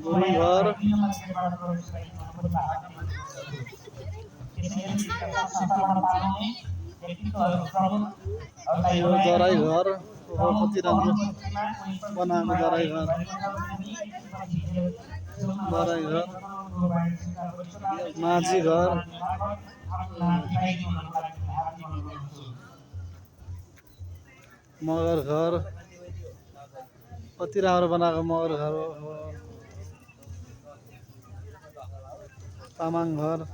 गुरुङ घर यो दराई घर कति राम्रो बनाएको दराई घर माझी घर मगर घर कति राम्रो बनाएको मगर घर हो तामाङ घर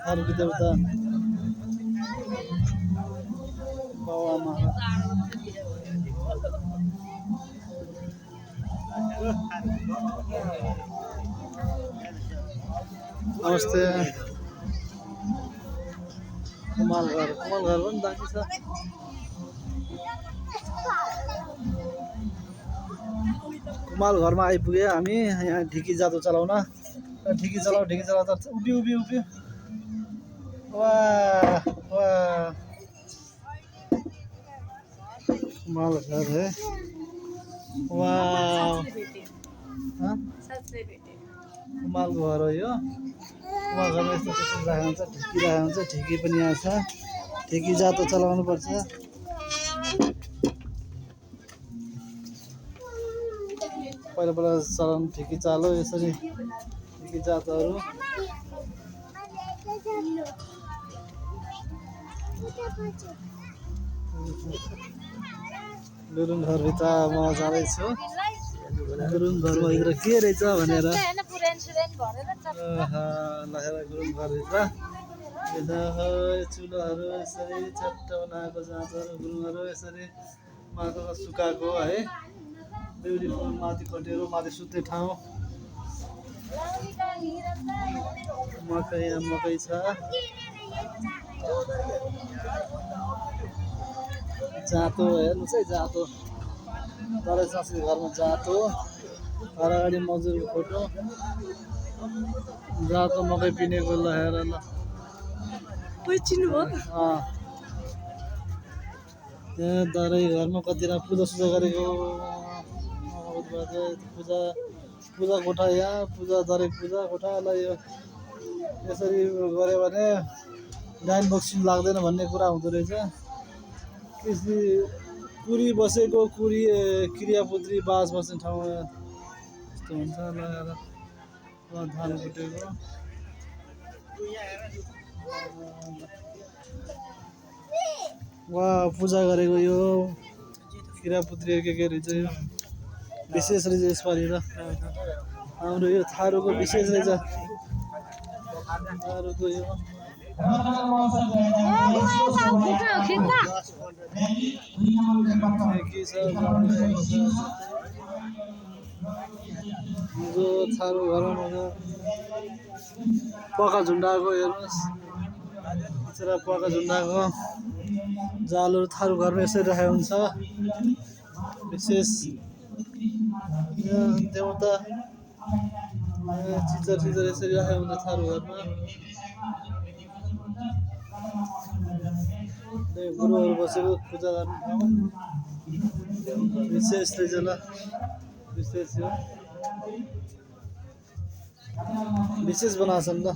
थारूको देउता बाबुआमा नमस्ते कुमाल घर पनि बाँकी छ कुमाल घरमा आइपुगे हामी यहाँ ढिकी जादु चलाउन ढिकी चलाउँदा उभियो वाह कुमाल घर है वाह कुमालको घर हो यो कुमाल घरमा यस्तो राखेको हुन्छ ढिकी पनि यहाँ छ ढिकी जातो चलाउनु पर्छ पहिला चलाउनु ढिकी चालो यसरी ढिकी जातहरू गुरुङ घरभित्र म जाँदैछु गुरुङ घरभित्र के रहेछ भनेर गुरुङ घरभित्र चुलोहरू यसरी चट्ट बनाएको जाँतहरू गुरुङहरू यसरी माटोमा सुकाएको है ब्युटिफुल माथि कटेरो माथि सुत्ने ठाउँ मकै छ जातो हेर्नुहोस् है जातो दराई संस्कृति घरमा जातो घर अगाडि मजुरको फोटो जातो मकै पिनेको ल हेर ल त्यहाँ दराई घरमा कतिजना पूजा गरेको पूजा कोठा यहाँ दराई पूजा कोठालाई यो यसरी गऱ्यो भने डाइन बक्सिङ लाग्दैन भन्ने कुरा हुँदो रहेछ कुरी बसेको क्रियापुत्री बास बस्ने ठाउँमा यस्तो हुन्छ ल धान कुटेको वा पूजा गरेको यो क्रियापुत्री के रहेछ यो विशेष रहेछ यसपालि र हाम्रो यो थारूको विशेष रहेछ थारूको यो जो थारू घरमा पका झुन्डाको हेर्नुहोस् बिचरा पका झुन्डाको जालहरू थारू घरमा यसरी राखेको हुन्छ विशेष देउता चिजर यसरी राखेको हुन्छ थारू घरमा गुरुहरू बसेको पूजा गर्ने ठाउँ विशेष रहेछ ल विशेष यो विशेष बनाएको छ नि त